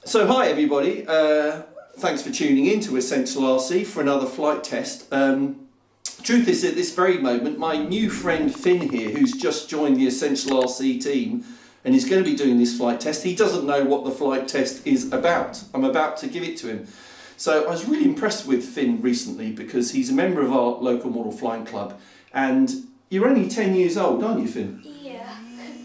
So hi everybody, thanks for tuning in to Essential RC for another flight test. Truth is, at this very moment, my new friend Finn here, who's just joined the Essential RC team and is going to be doing this flight test, he doesn't know what the flight test is about. I'm about to give it to him. So I was really impressed with Finn recently because he's a member of our local model flying club, and you're only 10 years old, aren't you, Finn? Yeah.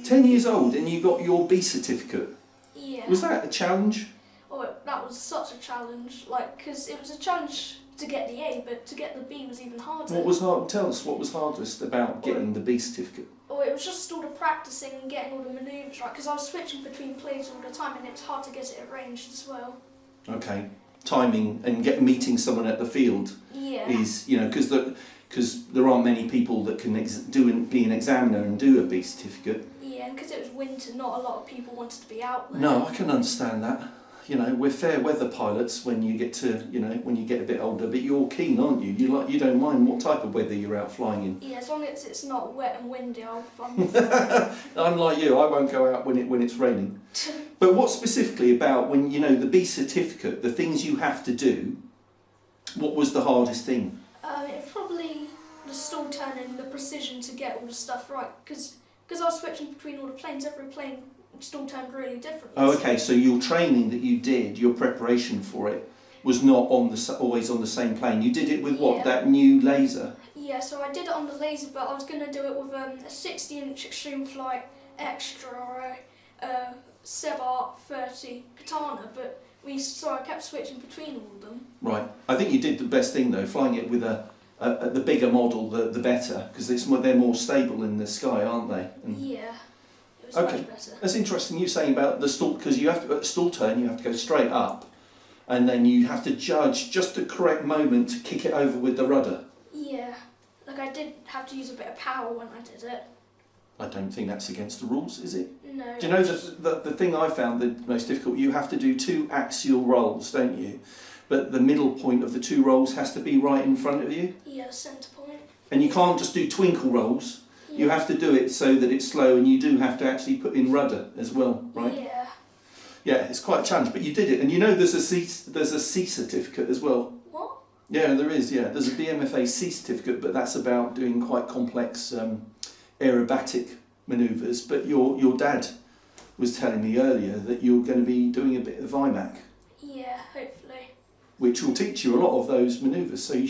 10 years old and you got your B certificate. Yeah. Was that a challenge? Oh, that was such a challenge, because it was a challenge to get the A, but to get the B was even harder. What was hard? Tell us what was hardest about getting the B certificate. Oh, it was just all the practicing and getting all the manoeuvres right, because I was switching between planes all the time and it was hard to get it arranged as well. Okay, timing and meeting someone at the field is, because there aren't many people that can be an examiner and do a B certificate. Yeah, and because it was winter, not a lot of people wanted to be out there. No, I can understand that. We're fair weather pilots when you get to, when you get a bit older, but you're keen, aren't you? You don't mind what type of weather you're out flying in. Yeah, as long as it's not wet and windy, I'm I'm like you, I won't go out when it's raining. But what specifically about when, the B certificate, the things you have to do, what was the hardest thing? It's probably the stall turn and the precision to get all the stuff right, because I was switching between all the planes, every plane stall turned really differently. Oh, okay, so your training that you did, your preparation for it, was not always on the same plane. You did it with what, that new laser? Yeah, so I did it on the laser, but I was going to do it with a 60-inch Extreme Flight Extra or a Sebart 30 Katana, but I kept switching between all of them. Right, I think you did the best thing though, flying it with the bigger model, the better, because they're more stable in the sky, aren't they? Yeah. Okay, that's interesting you saying about the stall, because you have to, at stall turn, you have to go straight up and then you have to judge just the correct moment to kick it over with the rudder. Yeah, I did have to use a bit of power when I did it. I don't think that's against the rules, is it? No. Do you know the thing I found the most difficult, you have to do 2 axial rolls, don't you? But the middle point of the 2 rolls has to be right in front of you. Yeah, centre point. And you can't just do twinkle rolls. You have to do it so that it's slow, and you do have to actually put in rudder as well, right? Yeah. Yeah, it's quite a challenge, but you did it. And there's a C certificate as well. What? Yeah, there is, yeah. There's a BMFA C certificate, but that's about doing quite complex aerobatic manoeuvres. But your dad was telling me earlier that you're going to be doing a bit of IMAC. Yeah, hopefully. Which will teach you a lot of those manoeuvres, so you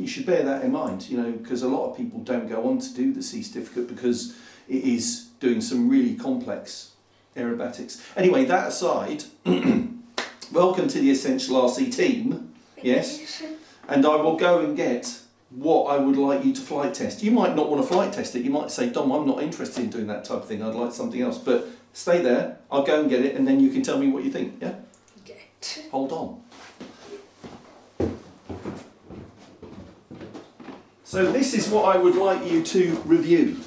should bear that in mind, because a lot of people don't go on to do the C certificate because it is doing some really complex aerobatics. Anyway, that aside, welcome to the Essential RC team. Yes, and I will go and get what I would like you to flight test. You might not want to flight test it. You might say, Dom, I'm not interested in doing that type of thing. I'd like something else. But stay there. I'll go and get it, and then you can tell me what you think. Yeah. Okay. Hold on. So this is what I would like you to review.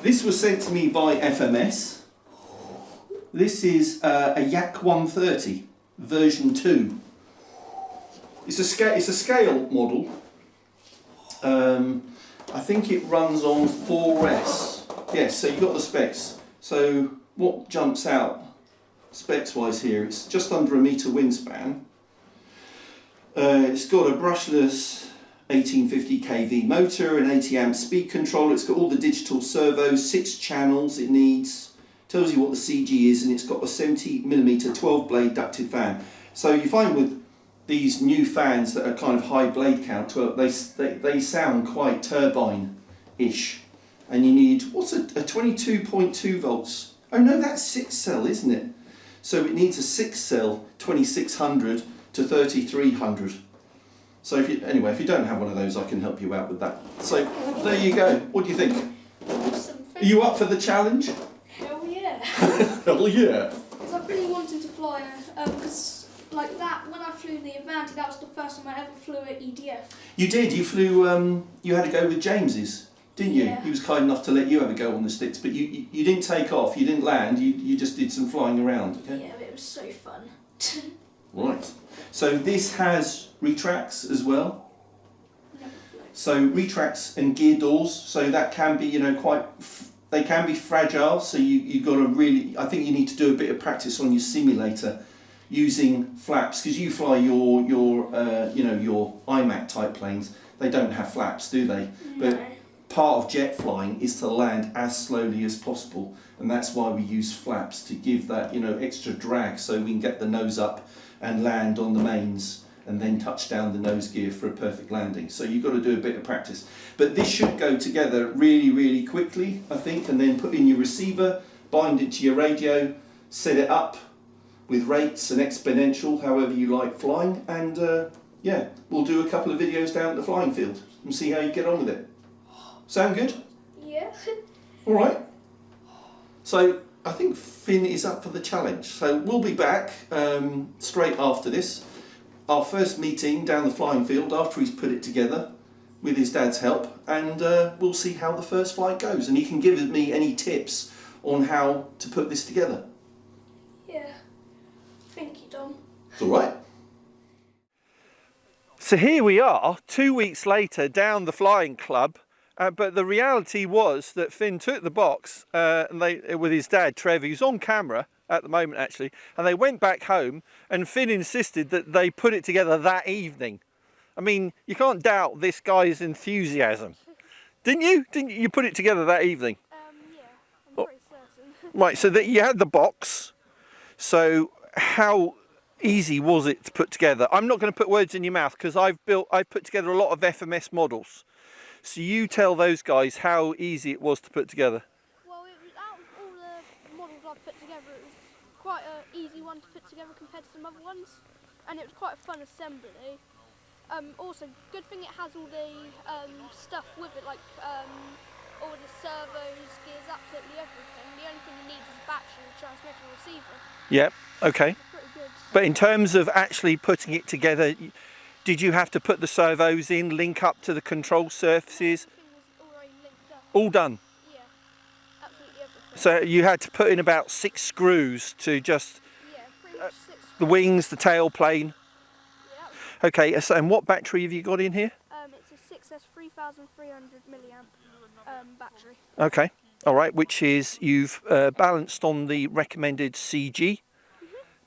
This was sent to me by FMS. This is a Yak 130 version 2. It's a scale model. I think it runs on 4S. Yes, so you've got the specs. So what jumps out specs wise here, it's just under 1 metre wingspan. It's got a brushless 1850 kV motor, an 80 amp speed control. It's got all the digital servos, 6 channels it needs, tells you what the CG is, and it's got a 70mm 12 blade ducted fan. So you find with these new fans that are kind of high blade count, they sound quite turbine-ish. And you need, what's a 22.2 volts? Oh no, that's 6 cell, isn't it? So it needs a 6 cell 2600 to 3300. So if you don't have one of those, I can help you out with that. So there you go. What do you think? Awesome. Are you up for the challenge? Hell yeah. Hell yeah. Because I really wanted to fly because like that, when I flew the Avanti, that was the first time I ever flew at EDF. You did. You flew. You had to go with James's, didn't you? Yeah. He was kind enough to let you have a go on the sticks, but you didn't take off. You didn't land. You just did some flying around. Okay. Yeah, but it was so fun. Right. So this has retracts as well. No. So retracts and gear doors. So that can be, quite They can be fragile, so you've got to really, I think you need to do a bit of practice on your simulator using flaps, because you fly your IMAC type planes, they don't have flaps, do they? No. But part of jet flying is to land as slowly as possible, and that's why we use flaps, to give that extra drag so we can get the nose up and land on the mains and then touch down the nose gear for a perfect landing. So you've got to do a bit of practice. But this should go together really, really quickly, I think, and then put in your receiver, bind it to your radio, set it up with rates and exponential, however you like flying, and yeah, we'll do a couple of videos down at the flying field and see how you get on with it. Sound good? Yeah. All right. So I think Finn is up for the challenge. So we'll be back straight after this. Our first meeting down the flying field after he's put it together with his dad's help, and we'll see how the first flight goes, and he can give me any tips on how to put this together. Yeah. Thank you, Dom. It's all right. So here we are 2 weeks later down the flying club, but the reality was that Finn took the box and with his dad Trevor, who's on camera at the moment actually, and they went back home, and Finn insisted that they put it together that evening. I mean, you can't doubt this guy's enthusiasm. Didn't you? Didn't you put it together that evening? Yeah, I'm pretty certain. Right, so that you had the box. So how easy was it to put together? I'm not going to put words in your mouth, because I've put together a lot of FMS models. So you tell those guys how easy it was to put together. Well, it was, out of all the models I've put together, it was quite an easy one to put together compared to some other ones, and it was quite a fun assembly. Also, good thing it has all the stuff with it, like all the servos, gears, absolutely everything. The only thing you need is a battery, transmitter, and receiver. Yep, okay. It's pretty good. But in terms of actually putting it together, did you have to put the servos in, link up to the control surfaces? Everything was already linked up. All done? Yeah, absolutely everything. So you had to put in about 6 screws to just, Yeah, pretty much 6. the wings, the tail plane. Yeah. Okay, so, and what battery have you got in here? It's a 6S 3300 milliamp battery. Okay, all right, which is, you've balanced on the recommended CG.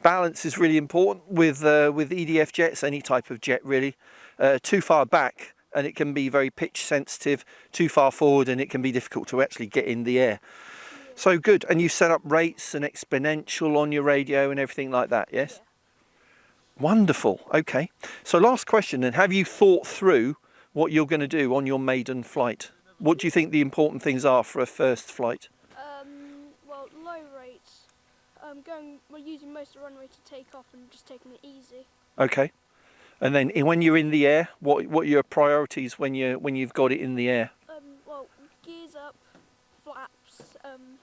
Balance is really important with EDF jets, any type of jet really. Too far back and it can be very pitch sensitive, too far forward and it can be difficult to actually get in the air. So good, and you set up rates and exponential on your radio and everything like that, yes? Yeah. Wonderful, okay. So last question then, have you thought through what you're going to do on your maiden flight? What do you think the important things are for a first flight? Well, low rates. We're using most of the runway to take off and just taking it easy. Okay. And then when you're in the air, what are your priorities when you've got it in the air? Well, gears up, flaps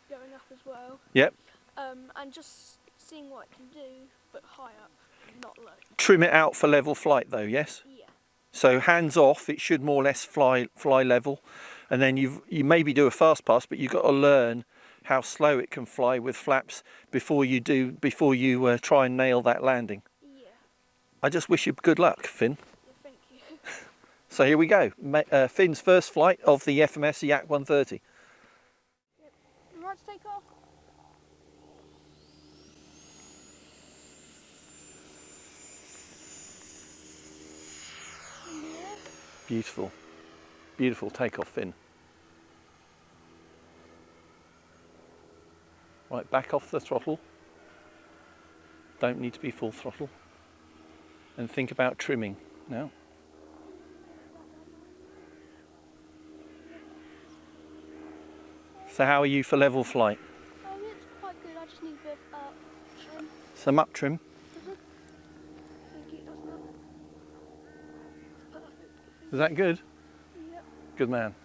going up as well. Yep. And just seeing what it can do, but high up, not low. Trim it out for level flight though, yes? Yeah. So hands off, it should more or less fly level, and then you maybe do a fast pass, but you've got to learn how slow it can fly with flaps before you try and nail that landing. Yeah. I just wish you good luck, Finn. Yeah, thank you. So here we go, Finn's first flight of the FMS Yak-130. Yep. You right to take off? Yeah. Beautiful, beautiful takeoff, Finn. Right, back off the throttle. Don't need to be full throttle. And think about trimming now. So how are you for level flight? It's quite good. I just need a bit of trim. Some up trim? Thank you. That's not perfect. Is that good? Yep. Good man.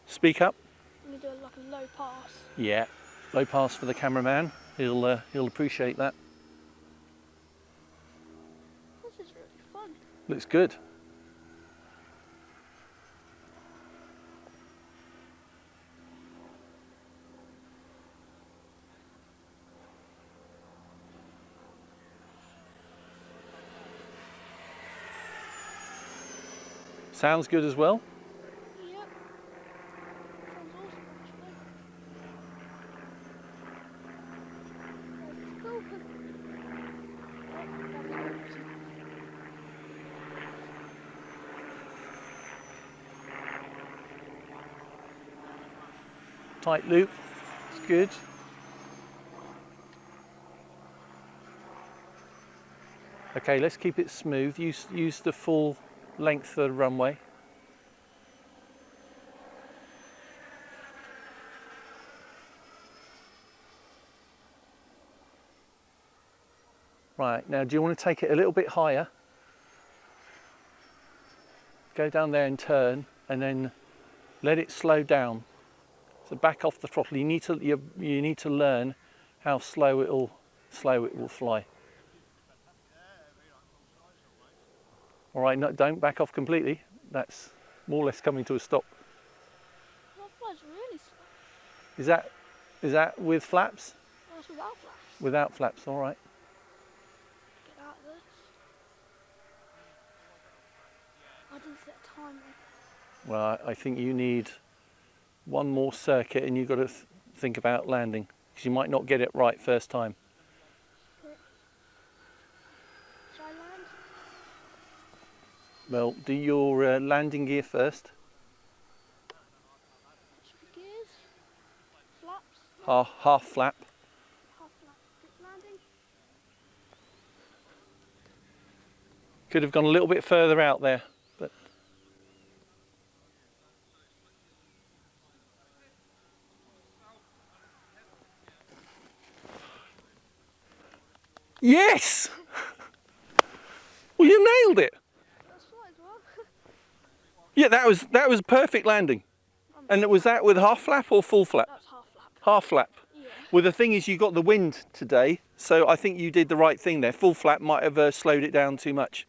Speak up. I'm going to do like a low pass. Yeah, low pass for the cameraman. He'll appreciate that. This is really fun. Looks good. Sounds good as well. Yep. Sounds awesome, actually. That's cool. Oh, that was good. Tight loop, it's good. Okay, let's keep it smooth. Use the full length of the runway. Right, now do you want to take it a little bit higher? Go down there and turn, and then let it slow down. So back off the throttle. You need to learn how slow it will fly. All right, no, don't back off completely. That's more or less coming to a stop. That flies really slow. Is that with flaps? That's without flaps. Without flaps, all right. Get out of this. I didn't set a timer. Well, I think you need one more circuit, and you've got to think about landing, because you might not get it right first time. Shall I land? Well, do your landing gear first. Should be gears. Flaps. Half flap. Half flap. Good landing. Could have gone a little bit further out there, but yes! Well, you nailed it. That's right as well. Yeah, that was perfect landing. And was that with half flap or full flap? That's half flap. Half flap. Yeah. Well, the thing is, you got the wind today, so I think you did the right thing there. Full flap might have slowed it down too much.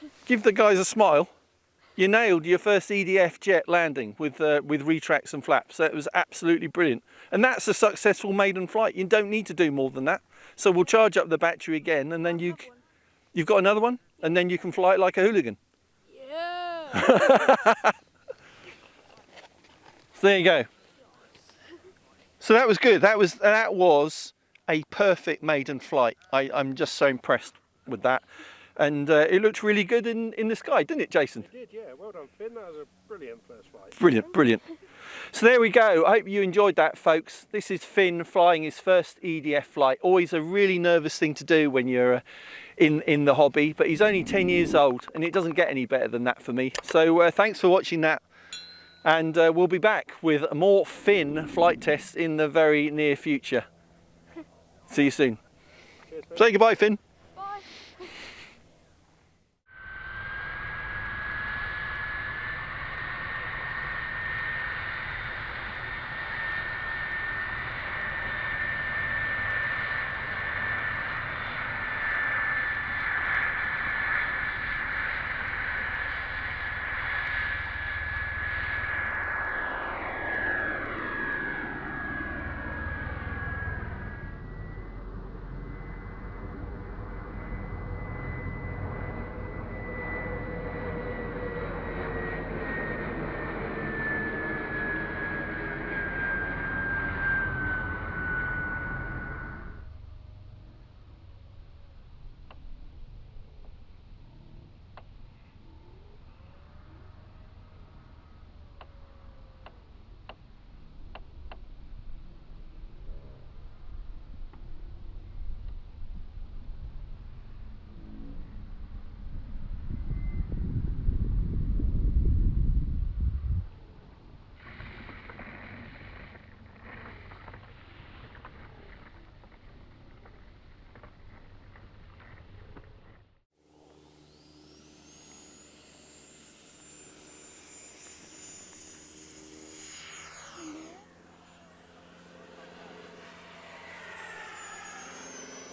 Yeah. Give the guys a smile. You nailed your first EDF jet landing with retracts and flaps. That was absolutely brilliant. And that's a successful maiden flight. You don't need to do more than that. So we'll charge up the battery again, and then you've got another one, and then you can fly it like a hooligan. Yeah. So there you go. So that was good. That was a perfect maiden flight. I'm just so impressed with that. And it looked really good in the sky, didn't it, Jason? It did, yeah. Well done, Finn. That was a brilliant first flight. Brilliant, brilliant. So there we go. I hope you enjoyed that, folks. This is Finn flying his first EDF flight. Always a really nervous thing to do when you're in the hobby, but he's only 10 years old, and it doesn't get any better than that for me. So thanks for watching that, and we'll be back with more Finn flight tests in the very near future. See you soon. Cheers, Finn. Say goodbye, Finn. Bye.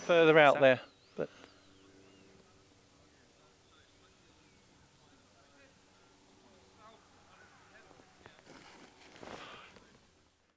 Further out there.